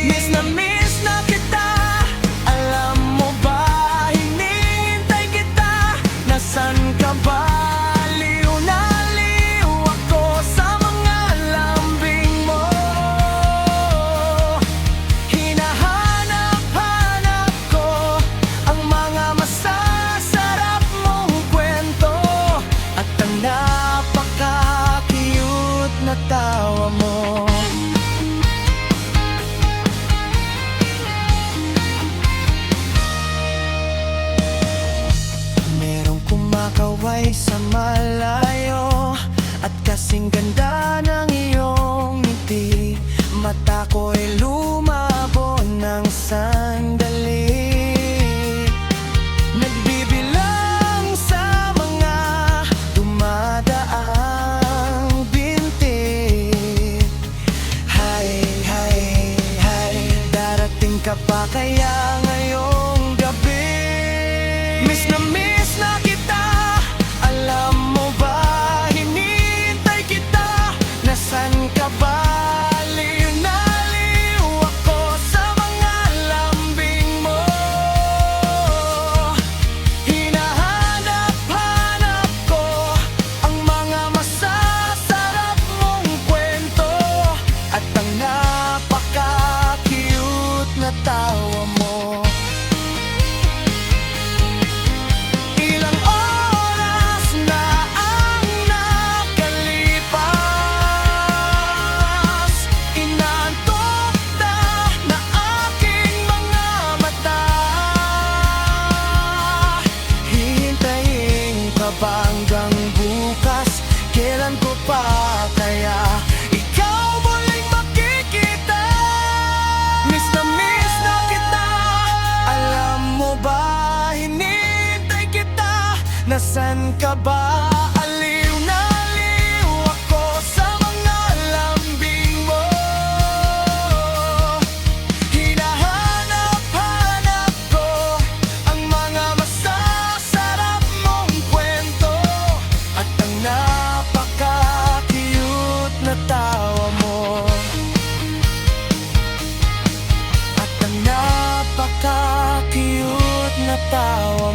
miss na kita. Alam mo ba, hinihintay kita. Nasaan ka ba? Liw na liw ako sa mga lambing mo. Hinahanap-hanap ko ang mga masasarap mong kwento at ang napaka-cute na tawa mo. Merong kumakaway sa malayo at kasing ganda ng iyong ngiti. Mata ko'y lumabo ng sandali, nagbibilang sa mga dumadaang binti. Hay, hay, hay, darating ka pa kaya ngayong gabi? Miss na kita. Alam mo ba, hinihintay kita. Nasaan ka ba? Liw na liw ako sa mga lambing mo. Hinahanap-hanap ko ang mga masasarap mong kwento at ang napaka-cute na tawa mo. Ilang oras na ang nakalipas, inaantok na aking mga mata. Hihintayin ka ba hanggang bukas? Kailan ko pa kaya ikaw muling makikita? Miss na kita. Alam mo ba, hinihintay kita. Nasaan ka ba? Aliw na aliw ako sa mga lambing mo. Hinahanap-hanap ko ang mga masasarap mong kwento at ang napaka-cute na tawa mo. At ang napaka-cute na tawa